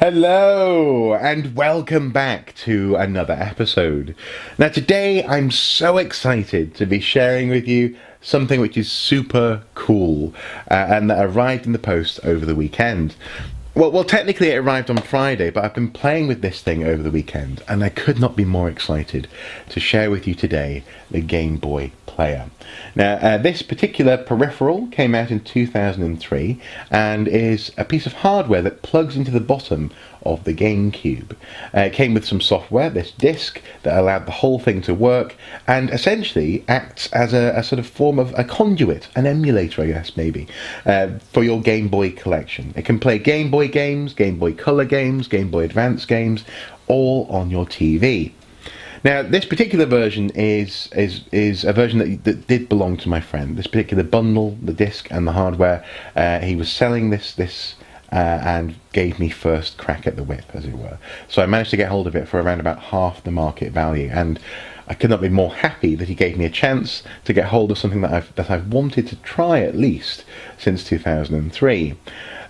Hello and welcome back to another episode. Now today I'm so excited to be sharing with you something which is super cool and that arrived in the post over the weekend. Well, technically it arrived on Friday, but I've been playing with this thing over the weekend and I could not be more excited to share with you today the Gameboy Player. Now, this particular peripheral came out in 2003 and is a piece of hardware that plugs into the bottom of the Gamecube. It came with some software, this disc, that allowed the whole thing to work and essentially acts as a sort of form of a conduit, an emulator I guess maybe, for your Game Boy collection. It can play Game Boy games, Game Boy Color games, Game Boy Advance games, all on your TV. Now, this particular version is a version that did belong to my friend. This particular bundle, the disc and the hardware, he was selling this and gave me first crack at the whip, as it were. So I managed to get hold of it for around about half the market value, and I could not be more happy that he gave me a chance to get hold of something that I've wanted to try at least since 2003.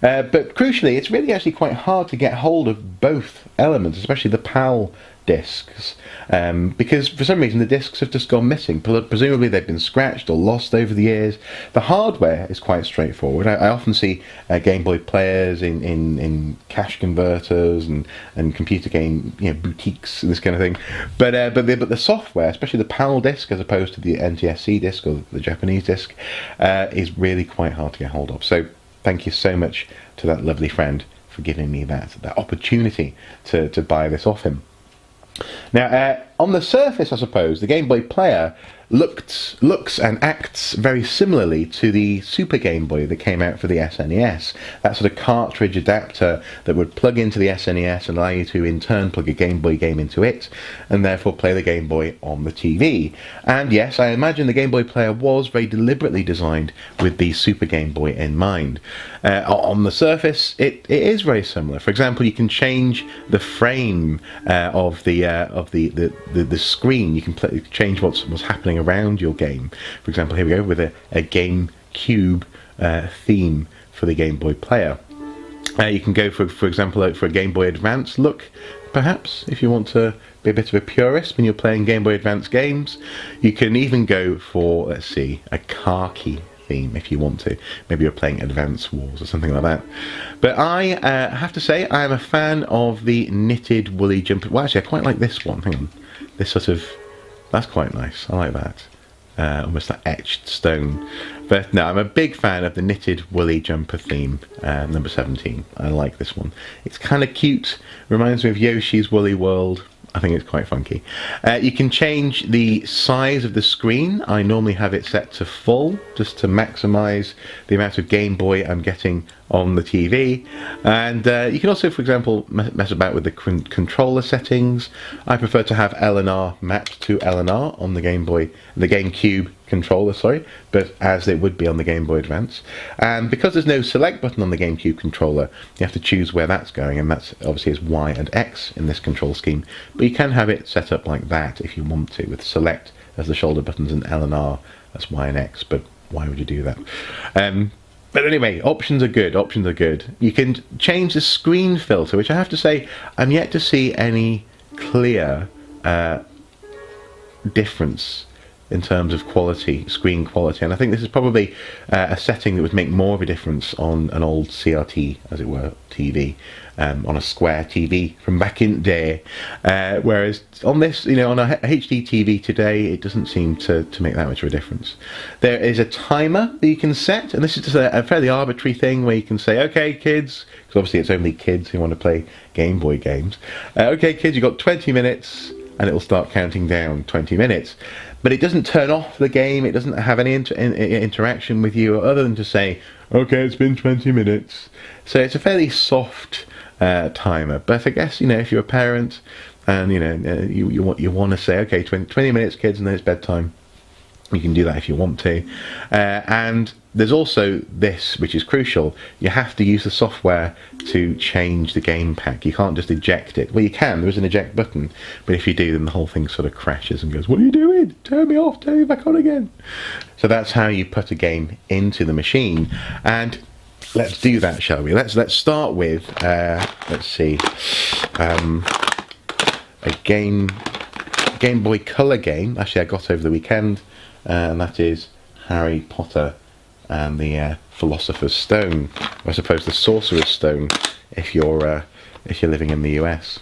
But crucially, it's really actually quite hard to get hold of both elements, especially the PAL discs, because for some reason the discs have just gone missing. Presumably they've been scratched or lost over the years. The hardware is quite straightforward. I often see Game Boy players in cash converters and computer game boutiques and this kind of thing. But the software, especially the PAL disc as opposed to the NTSC disc or the Japanese disc, is really quite hard to get hold of. So thank you so much to that lovely friend for giving me that opportunity to buy this off him. Now, on the surface, I suppose, the Game Boy Player looks and acts very similarly to the Super Game Boy that came out for the SNES. That sort of cartridge adapter that would plug into the SNES and allow you to in turn plug a Game Boy game into it and therefore play the Game Boy on the TV. And yes, I imagine the Game Boy Player was very deliberately designed with the Super Game Boy in mind. On the surface, it is very similar. For example, you can change the frame of the screen. You can change what's happening around your game. For example, here we go with a Gamecube theme for the Game Boy Player. You can go for example for a Game Boy Advance look, perhaps, if you want to be a bit of a purist when you're playing Game Boy Advance games. You can even go for, let's see, a khaki theme if you want to. Maybe you're playing Advance Wars or something like that. But I have to say I am a fan of the knitted woolly jumper. Well, actually I quite like this one. Hang on. This sort of, that's quite nice. I like that. Almost like etched stone. But no, I'm a big fan of the knitted woolly jumper theme, number 17. I like this one. It's kind of cute. Reminds me of Yoshi's Woolly World. I think it's quite funky. You can change the size of the screen. I normally have it set to full, just to maximise the amount of Game Boy I'm getting on the TV. And you can also, for example, mess about with the controller settings. I prefer to have L and R mapped to L and R on the Game Boy, the GameCube controller, sorry, but as it would be on the Game Boy Advance. And because there's no select button on the GameCube controller, you have to choose where that's going, and that's obviously is Y and X in this control scheme. But you can have it set up like that if you want to, with select as the shoulder buttons and L and R as Y and X, but why would you do that? But anyway, options are good, options are good. You can change the screen filter, which I have to say, I'm yet to see any clear difference in terms of quality, screen quality, and I think this is probably a setting that would make more of a difference on an old CRT, as it were, TV, on a square TV from back in the day, whereas on this, on a HD TV today, it doesn't seem to make that much of a difference. There is a timer that you can set, and this is just a fairly arbitrary thing where you can say, okay kids, because obviously it's only kids who want to play Game Boy games, okay kids, you've got 20 minutes, and it will start counting down 20 minutes. But it doesn't turn off the game, it doesn't have any interaction with you other than to say, okay, it's been 20 minutes. So it's a fairly soft timer. But I guess, if you're a parent and, you want to say, okay, 20 minutes, kids, and then it's bedtime, you can do that if you want to. And there's also this, which is crucial. You have to use the software to change the game pack. You can't just eject it. Well, you can. There is an eject button. But if you do, then the whole thing sort of crashes and goes, what are you doing? Turn me off. Turn me back on again. So that's how you put a game into the machine. And let's do that, shall we? Let's start with let's see, a Game Boy Color game. Actually, I got over the weekend, and that is Harry Potter and the Philosopher's Stone, or I suppose the Sorcerer's Stone, if you're living in the US.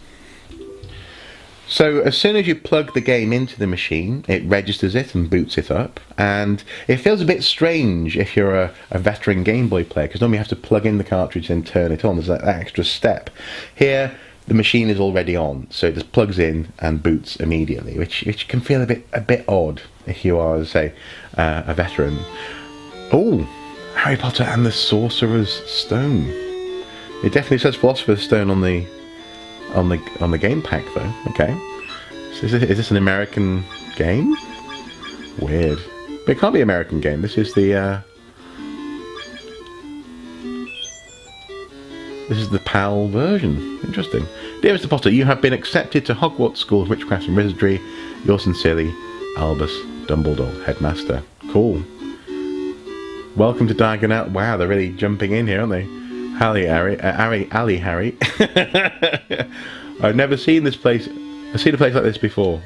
So as soon as you plug the game into the machine, it registers it and boots it up, and it feels a bit strange if you're a veteran Game Boy player, because normally you have to plug in the cartridge and turn it on. There's that extra step. Here, the machine is already on, so it just plugs in and boots immediately, which can feel a bit odd if you are, say, a veteran. Oh, Harry Potter and the Sorcerer's Stone. It definitely says Philosopher's Stone on the game pack, though. Okay, so is this an American game? Weird, but it can't be an American game. This is the PAL version. Interesting. Dear Mr. Potter, you have been accepted to Hogwarts School of Witchcraft and Wizardry. Yours sincerely, Albus Dumbledore, Headmaster. Cool. Welcome to Diagon Alley. Wow, they're really jumping in here, aren't they? Harry. I've never seen this place. I've seen a place like this before.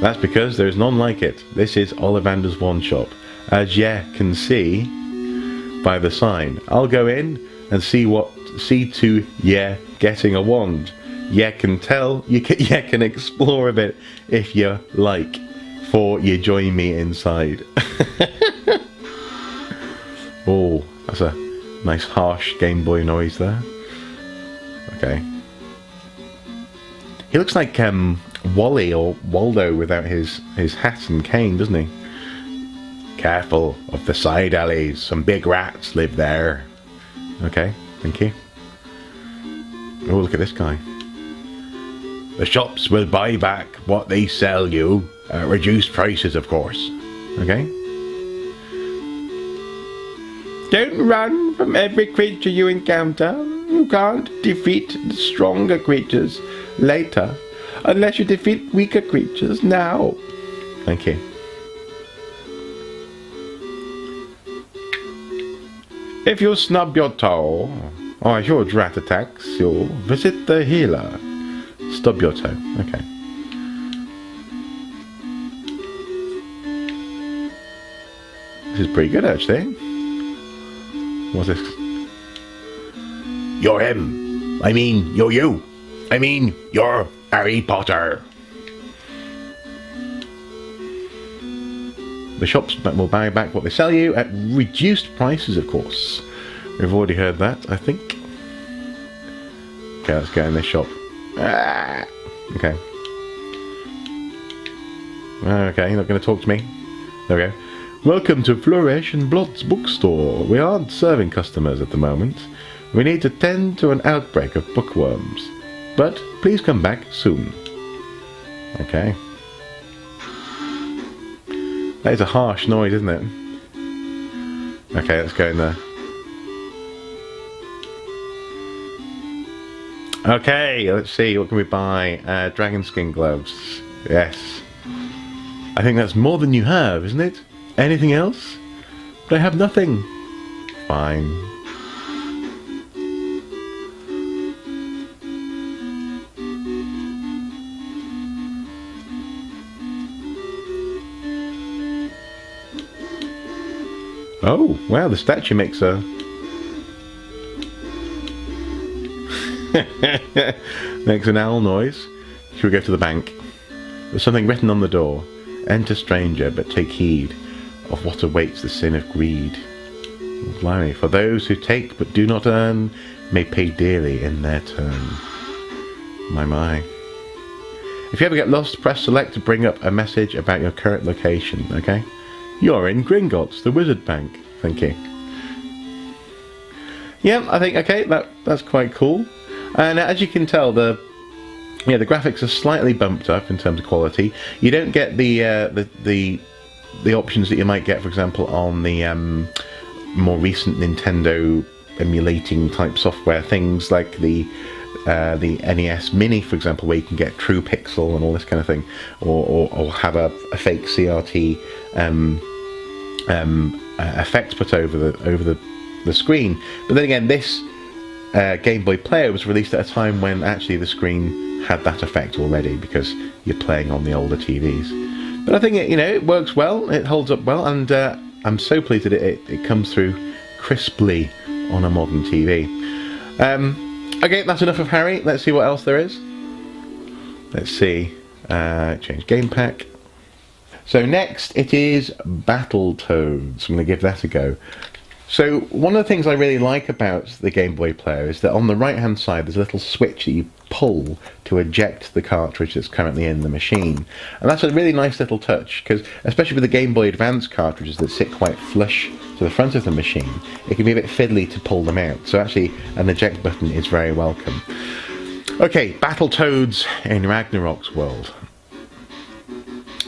That's because there's none like it. This is Ollivander's Wand Shop, as you can see by the sign. I'll go in and see to getting a wand. You can explore a bit if you like, for you join me inside. Oh, that's a nice harsh Game Boy noise there. Okay. He looks like Wally or Waldo without his hat and cane, doesn't he? Careful of the side alleys. Some big rats live there. Okay, thank you. Oh, look at this guy. The shops will buy back what they sell you at reduced prices, of course. Okay. Don't run from every creature you encounter. You can't defeat the stronger creatures later, unless you defeat weaker creatures now. Thank you. If you snub your toe, or your rat attacks you, visit the healer. Stub your toe. Okay. This is pretty good, actually. What's this? You're him. I mean, you're you. I mean, you're Harry Potter. The shops will buy back what they sell you at reduced prices, of course. We've already heard that, I think. Okay, let's go in this shop. Ah! Okay. Okay, you're not going to talk to me. There we go. Welcome to Flourish and Blood's bookstore. We aren't serving customers at the moment. We need to tend to an outbreak of bookworms. But please come back soon. Okay. That is a harsh noise, isn't it? Okay, let's go in there. Okay, let's see. What can we buy? Dragon skin gloves. Yes. I think that's more than you have, isn't it? Anything else? But I have nothing. Fine. Oh, wow, the statue makes a... makes an owl noise. Should we go to the bank? There's something written on the door. Enter stranger, but take heed of what awaits the sin of greed. Blimey, for those who take but do not earn may pay dearly in their turn. My. If you ever get lost, press select to bring up a message about your current location, okay? You're in Gringotts, the Wizard Bank. Thank you. Yeah, I think, okay, that's quite cool. And as you can tell, the graphics are slightly bumped up in terms of quality. You don't get the options that you might get, for example, on the more recent Nintendo emulating type software. Things like the NES Mini, for example, where you can get True Pixel and all this kind of thing, or have a fake CRT effect put over the the screen. But then again, this Game Boy Player was released at a time when actually the screen had that effect already, because you're playing on the older TVs. But I think it works well, it holds up well, and I'm so pleased that it comes through crisply on a modern TV. Okay, that's enough of Harry. Let's see what else there is. Let's see. Change game pack. So next it is Battletoads. I'm going to give that a go. So one of the things I really like about the Game Boy Player is that on the right hand side there's a little switch that you pull to eject the cartridge that's currently in the machine. And that's a really nice little touch, because especially with the Game Boy Advance cartridges that sit quite flush to the front of the machine, it can be a bit fiddly to pull them out. So actually an eject button is very welcome. Okay, Battletoads in Ragnarok's world.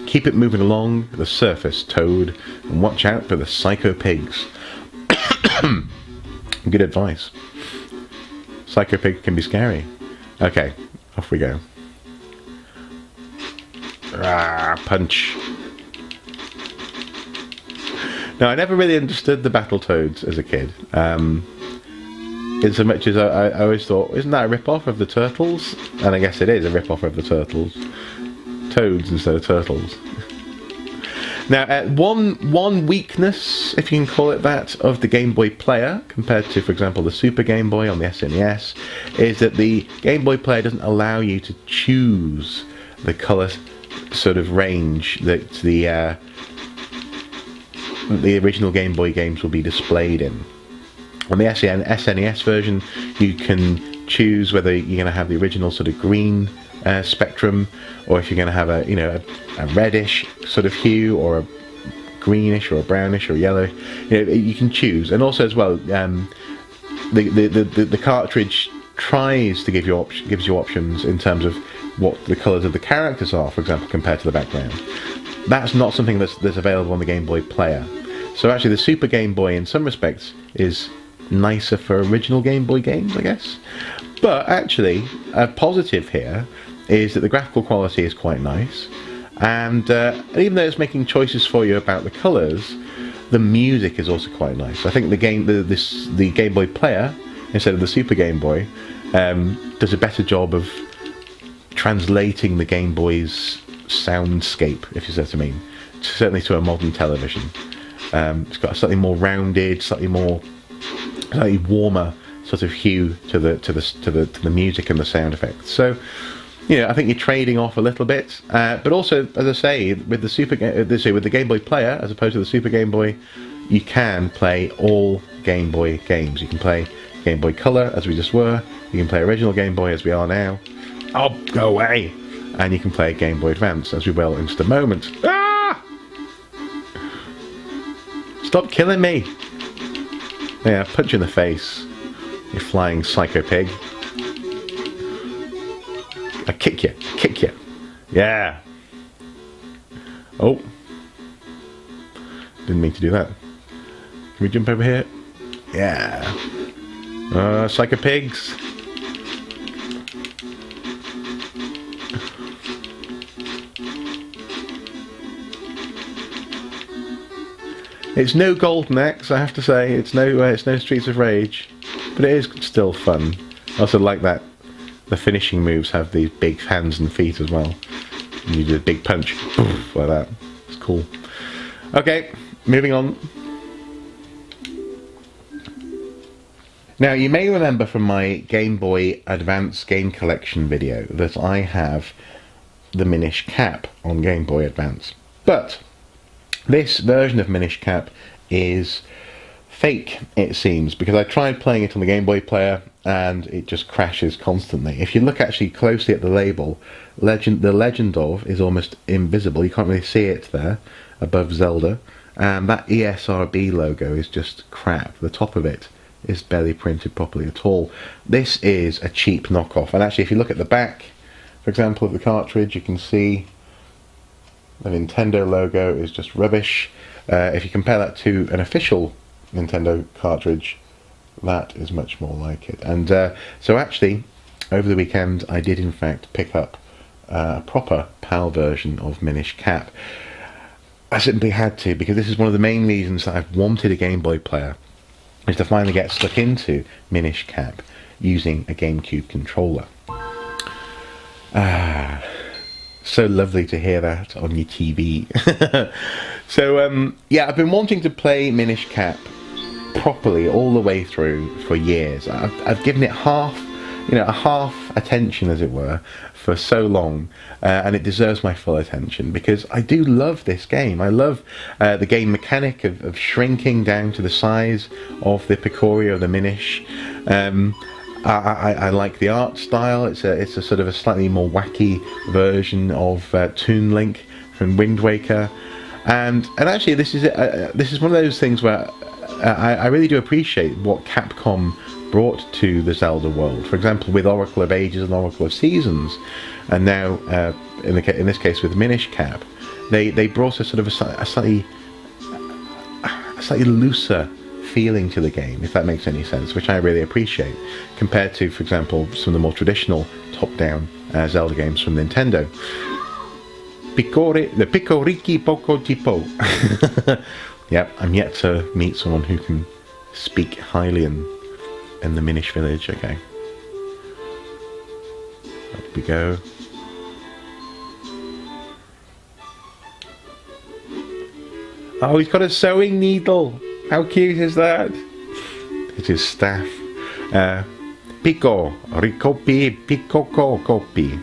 Keep it moving along the surface, Toad, and watch out for the psycho pigs. Good advice. Psycho pig can be scary. Okay, off we go. Punch. Now, I never really understood the Battletoads as a kid. In so much as I always thought, isn't that a rip-off of the Turtles? And I guess it is a rip-off of the Turtles. Toads instead of turtles. Now, one weakness, if you can call it that, of the Game Boy Player compared to, for example, the Super Game Boy on the SNES, is that the Game Boy Player doesn't allow you to choose the colour sort of range that the original Game Boy games will be displayed in. On the SNES version, you can choose whether you're going to have the original sort of green spectrum, or if you're going to have a reddish sort of hue, or a greenish, or a brownish, or yellow. You can choose. And also as well, the cartridge tries to gives you options in terms of what the colours of the characters are, for example, compared to the background. That's not something that's available on the Game Boy Player. So actually the Super Game Boy in some respects is nicer for original Game Boy games, I guess. But actually, a positive here is that the graphical quality is quite nice, and even though it's making choices for you about the colours, the music is also quite nice. I think the Game Boy Player, instead of the Super Game Boy, does a better job of translating the Game Boy's soundscape, if you see what I mean, certainly to a modern television. It's got a slightly more rounded, slightly warmer sort of hue to the music and the sound effects. So, I think you're trading off a little bit, but also, as I say, with the Game Boy Player, as opposed to the Super Game Boy, you can play all Game Boy games. You can play Game Boy Color, as we just were. You can play original Game Boy, as we are now. Oh, go away! And you can play Game Boy Advance, as we will in just a moment. Ah! Stop killing me! Yeah, punch you in the face, you flying psycho pig. I kick you. Yeah. Oh. Didn't mean to do that. Can we jump over here? Yeah. Psycho pigs. It's no Golden Axe, I have to say. It's no Streets of Rage, but it is still fun. I also like that the finishing moves have these big hands and feet as well. And you do a big punch, poof, like that. It's cool. Okay, moving on. Now, you may remember from my Game Boy Advance game collection video that I have the Minish Cap on Game Boy Advance. But this version of Minish Cap is fake, it seems, because I tried playing it on the Game Boy Player and it just crashes constantly. If you look actually closely at the label, the legend of is almost invisible. You can't really see it there above Zelda, and that ESRB logo is just crap. The top of it is barely printed properly at all. This is a cheap knockoff, and actually if you look at the back, for example, of the cartridge, you can see the Nintendo logo is just rubbish. If you compare that to an official Nintendo cartridge, that is much more like it. And so actually, over the weekend, I did in fact pick up a proper PAL version of Minish Cap. I simply had to, because this is one of the main reasons that I've wanted a Game Boy Player. is to finally get stuck into Minish Cap using a GameCube controller. So lovely to hear that on your TV. So yeah, I've been wanting to play Minish Cap properly all the way through for years. I've given it half attention, as it were, for so long, and it deserves my full attention because I do love this game. I love the game mechanic of shrinking down to the size of the Picorio of the Minish. I like the art style. It's a sort of a slightly more wacky version of Toon Link from Wind Waker, and actually this is one of those things where I really do appreciate what Capcom brought to the Zelda world. For example, with Oracle of Ages and Oracle of Seasons, and now in this case with Minish Cap, they brought a sort of a slightly looser feeling to the game, if that makes any sense, which I really appreciate, compared to, for example, some of the more traditional top-down Zelda games from Nintendo. The Picoriki Poco Tipo. Yep, I'm yet to meet someone who can speak Hylian in the Minish village. Okay. Up we go. Oh, he's got a sewing needle. How cute is that? It's his staff. Pico, Ricopi, Picoco, Copi.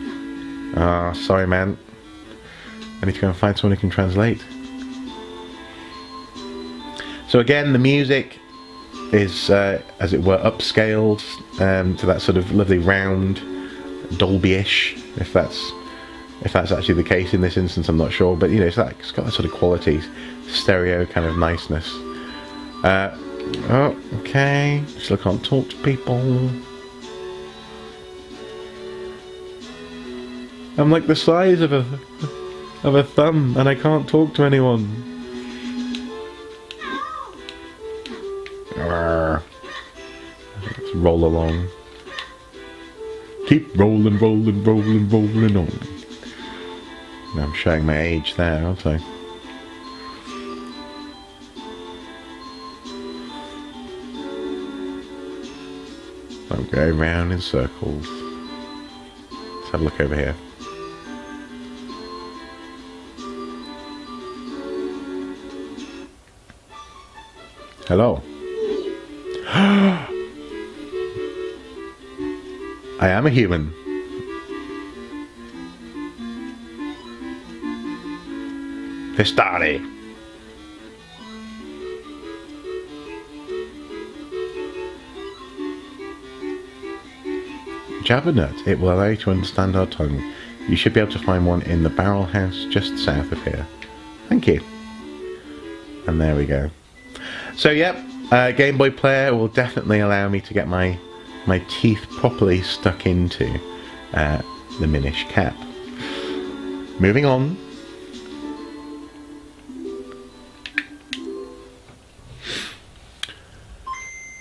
Ah, sorry, man. I need to go and find someone who can translate. So again, the music is, as it were, upscaled to that sort of lovely round Dolby-ish, if that's actually the case in this instance. I'm not sure, but you know, it's got that sort of quality, stereo kind of niceness. Oh, okay. Still can't talk to people. I'm like the size of a thumb, and I can't talk to anyone. Let's roll along. Keep rolling, rolling, rolling, rolling on. Now I'm showing my age there, aren't I? I'm going round in circles. Let's have a look over here. Hello. I am a human. Fistari. Java Nut. It will allow you to understand our tongue. You should be able to find one in the barrel house just south of here. Thank you. And there we go. So yep, Game Boy Player will definitely allow me to get my teeth properly stuck into the Minish Cap. Moving on.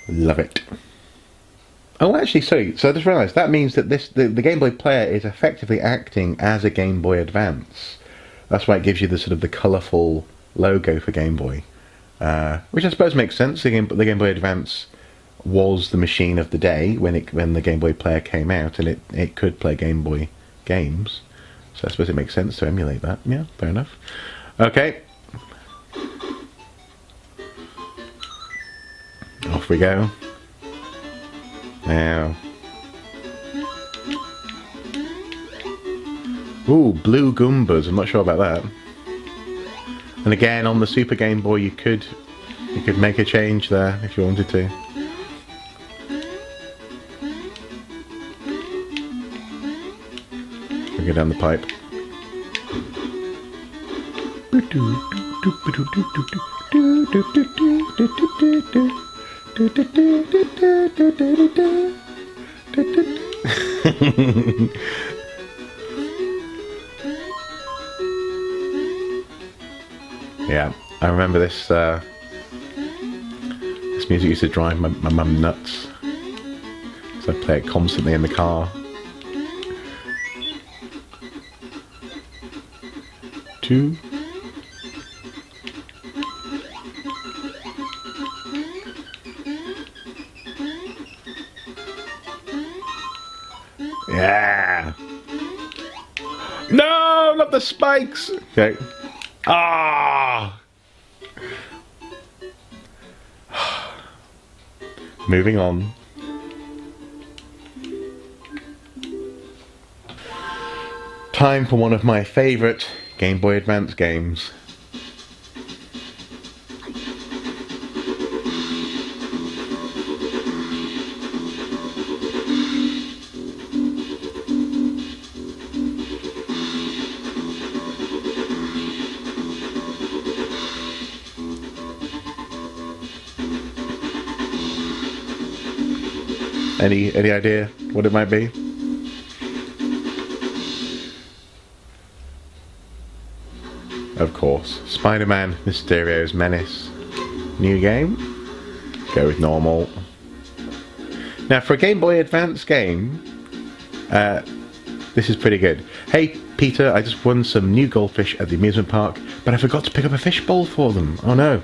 Love it. Oh, actually, sorry. So I just realised that means that the Game Boy Player is effectively acting as a Game Boy Advance. That's why it gives you the sort of the colourful logo for Game Boy, which I suppose makes sense. The Game Boy Advance was the machine of the day when the Game Boy Player came out, and it could play Game Boy games. So I suppose it makes sense to emulate that. Yeah, fair enough. Okay. Off we go. Now. Ooh, blue Goombas. I'm not sure about that. And again, on the Super Game Boy, you could make a change there if you wanted to. We'll go down the pipe. Yeah, I remember this. This music used to drive my mum nuts, so I play it constantly in the car. Two. Yeah. No, not the spikes. Okay. Ah. Moving on. Time for one of my favourite Game Boy Advance games. Any idea what it might be? Of course, Spider-Man Mysterio's Menace. New game? Go with normal. Now for a Game Boy Advance game, this is pretty good. Hey Peter, I just won some new goldfish at the amusement park, but I forgot to pick up a fish bowl for them. Oh no.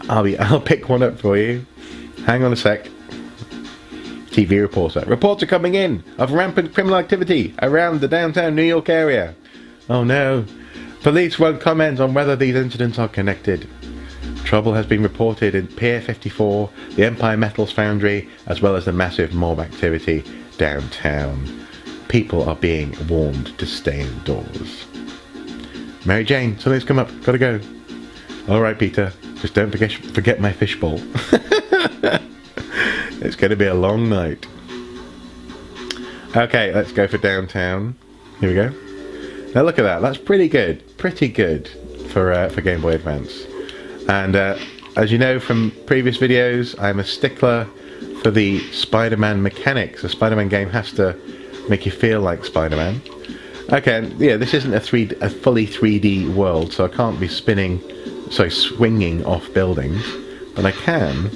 I'll pick one up for you. Hang on a sec. TV reporter. Reports are coming in of rampant criminal activity around the downtown New York area. Oh no. Police won't comment on whether these incidents are connected. Trouble has been reported in Pier 54, the Empire Metals Foundry, as well as the massive mob activity downtown. People are being warned to stay indoors. Mary Jane, something's come up. Gotta go. Alright, Peter. Just don't forget my fishbowl. It's going to be a long night. Okay, let's go for downtown. Here we go. Now look at that. That's pretty good. Pretty good for Game Boy Advance. And as you know from previous videos, I'm a stickler for the Spider-Man mechanics. A Spider-Man game has to make you feel like Spider-Man. Okay, yeah, this isn't a fully 3D world, so I can't be swinging off buildings, but I can,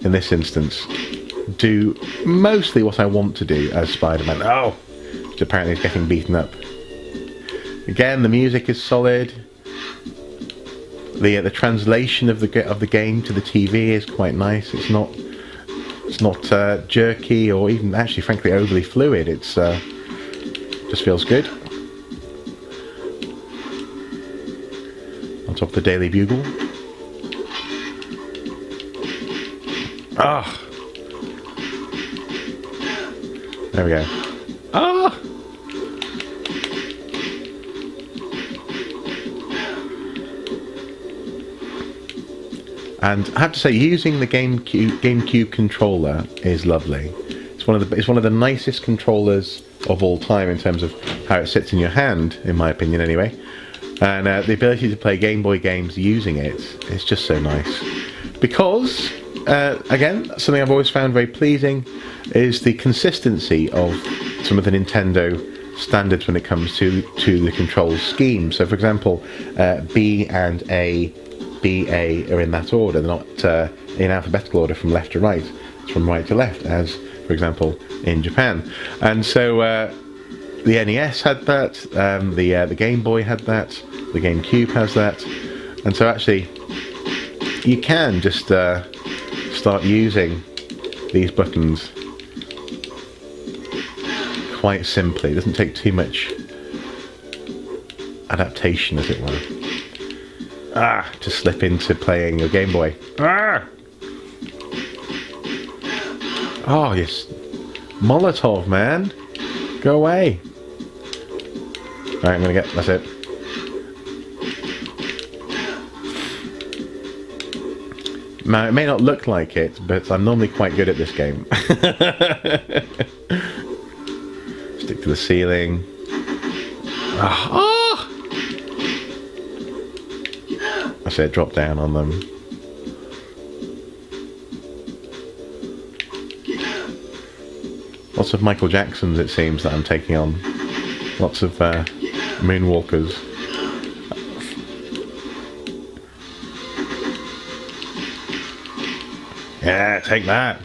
in this instance, do mostly what I want to do as Spider-Man. Oh, which apparently is getting beaten up. Again, the music is solid. The translation of the game to the TV is quite nice. It's not jerky or even actually, frankly, overly fluid. It's just feels good. On top of the Daily Bugle. Ah. There we go. Ah. And I have to say, using the Gamecube controller is lovely. It's one of the nicest controllers of all time in terms of how it sits in your hand, in my opinion, anyway. And the ability to play Game Boy games using it is just so nice. Because, again, something I've always found very pleasing is the consistency of some of the Nintendo standards when it comes to the control scheme. So, for example, B and A are in that order. They're not in alphabetical order from left to right. It's from right to left, as, for example, in Japan. And so the NES had that, the Game Boy had that, the GameCube has that. And so actually, you can just start using these buttons quite simply. It doesn't take too much adaptation, as it were. To slip into playing your Game Boy. Oh, yes. Molotov, man. Go away. Alright, I'm gonna get... That's it. Now, it may not look like it, but I'm normally quite good at this game. Stick to the ceiling. I said drop down on them. Lots of Michael Jacksons, it seems, that I'm taking on. Lots of moonwalkers. Yeah, take that.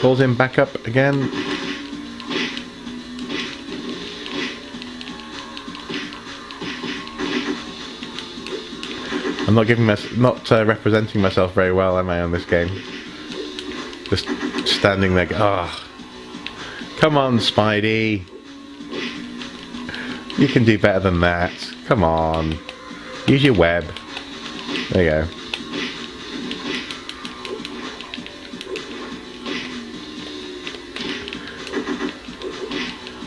Calls him back up again. I'm not representing myself very well, am I, on this game? Just standing there. Come on, Spidey. You can do better than that. Come on. Use your web. There you go.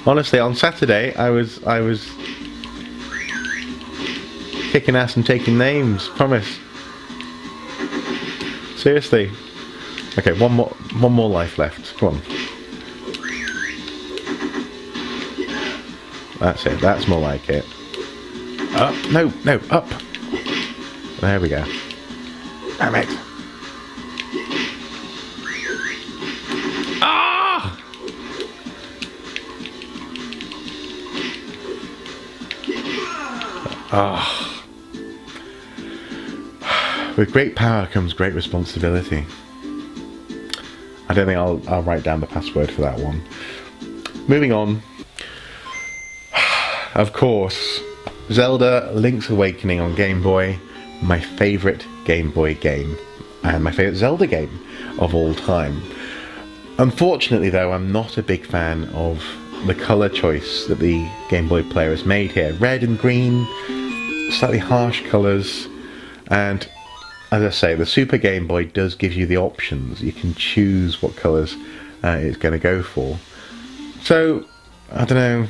Honestly, on Saturday, I was kicking ass and taking names. Promise. Seriously. Okay, one more life left. Come on. That's it. That's more like it. Up. No, up. There we go. Damn it. Ah! Ah. With great power comes great responsibility. I don't think I'll write down the password for that one. Moving on. Of course, Zelda Link's Awakening on Game Boy, my favourite Game Boy game, and my favourite Zelda game of all time. Unfortunately though, I'm not a big fan of the colour choice that the Game Boy Player has made here. Red and green, slightly harsh colours, and as I say, the Super Game Boy does give you the options. You can choose what colours it's going to go for. So, I don't know,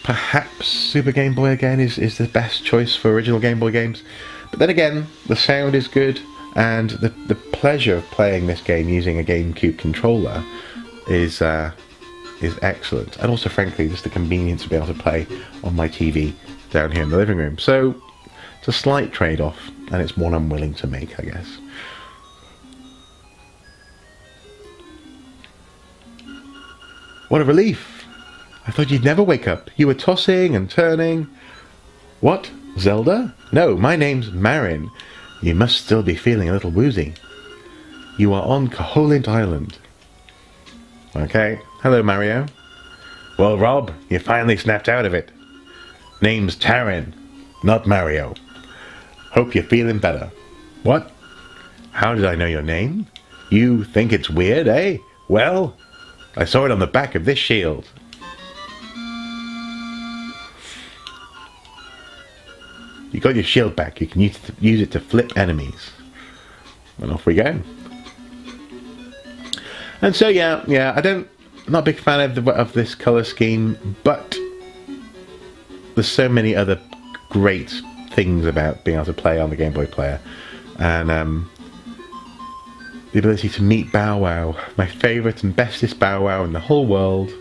perhaps Super Game Boy again is the best choice for original Game Boy games. But then again, the sound is good, and the pleasure of playing this game using a Gamecube controller is excellent. And also, frankly, just the convenience to be able to play on my TV down here in the living room. So, it's a slight trade-off, and it's one I'm willing to make, I guess. What a relief! I thought you'd never wake up. You were tossing and turning. What? Zelda? No, my name's Marin. You must still be feeling a little woozy. You are on Koholint Island. Okay. Hello, Mario. Well, Rob, you finally snapped out of it. Name's Tarin, not Mario. Hope you're feeling better. What? How did I know your name? You think it's weird, eh? Well, I saw it on the back of this shield. You got your shield back. You can use it to flip enemies. And off we go. And so yeah, I'm not a big fan of this colour scheme, but there's so many other great things about being able to play on the Game Boy Player. And the ability to meet Bow Wow, my favourite and bestest Bow Wow in the whole world.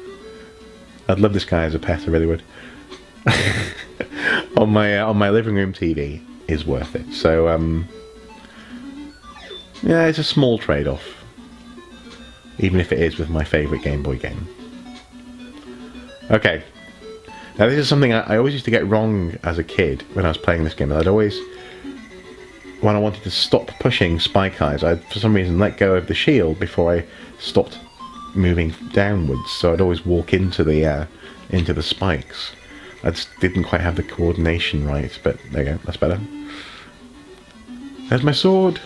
I'd love this guy as a pet, I really would. on my living room TV is worth it. So yeah, it's a small trade-off, even if it is with my favourite Game Boy game. Okay, now this is something I always used to get wrong as a kid when I was playing this game. I'd always, when I wanted to stop pushing Spike Eyes, I'd for some reason let go of the shield before I stopped moving downwards. So I'd always walk into the spikes. I just didn't quite have the coordination right, but there you go, that's better. There's my sword.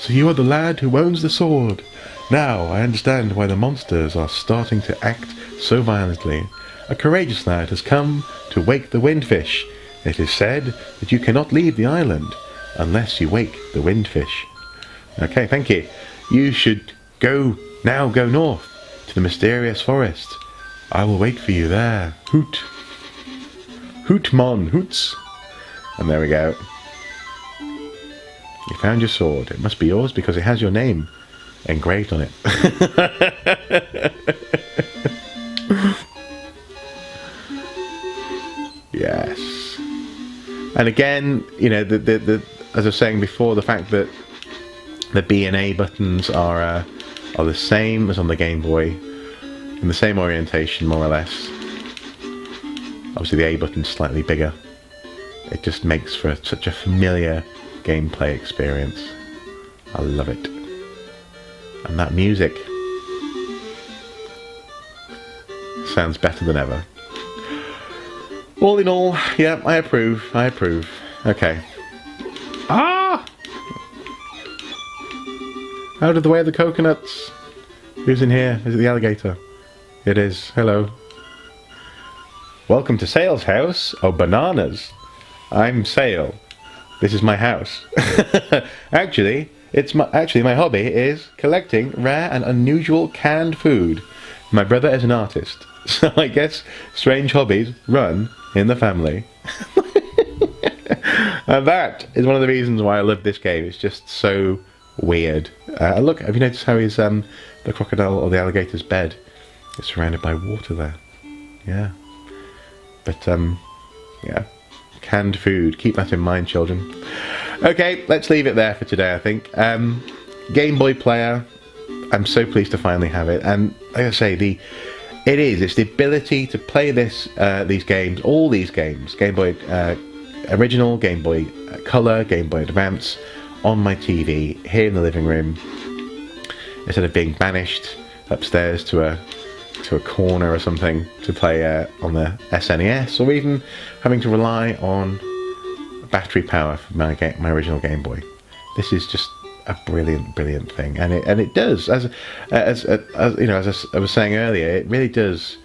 So you are the lad who owns the sword. Now I understand why the monsters are starting to act so violently. A courageous lad has come to wake the windfish. It is said that you cannot leave the island unless you wake the windfish. Okay, thank you. You should go north to the mysterious forest. I will wait for you there. Hoot. Hoot mon, hoots. And there we go. You found your sword. It must be yours because it has your name engraved on it. Yes. And again, you know, the as I was saying before, the fact that the B and A buttons are the same as on the Game Boy, in the same orientation more or less. Obviously the A button's slightly bigger, it just makes for such a familiar gameplay experience. I love it. And that music sounds better than ever. All in all, yeah, I approve. Okay. Ah! Out of the way of the coconuts. Who's in here? Is it the alligator? It is. Hello. Welcome to Sale's house. Oh, bananas. I'm Sale. This is my house. Actually, my hobby is collecting rare and unusual canned food. My brother is an artist, so I guess strange hobbies run in the family. And that is one of the reasons why I love this game. It's just so weird. Look, have you noticed how he's the crocodile or the alligator's bed is surrounded by water there? Yeah. But yeah, canned food. Keep that in mind, children. Okay, let's leave it there for today, I think. Gameboy Player. I'm so pleased to finally have it, and like I say, it's the ability to play these games, all these games, Game Boy Original, Game Boy Color, Game Boy Advance, on my TV here in the living room, instead of being banished upstairs to a corner or something to play on the SNES, or even having to rely on battery power for my original Game Boy. This is just a brilliant thing, and it does, as you know, as I was saying earlier, it really does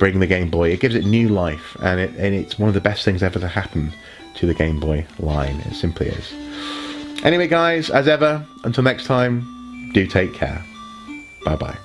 bring the Game Boy. It gives it new life, and it's one of the best things ever to happen to the Game Boy line. It simply is. Anyway, guys, as ever, until next time, do take care. Bye bye.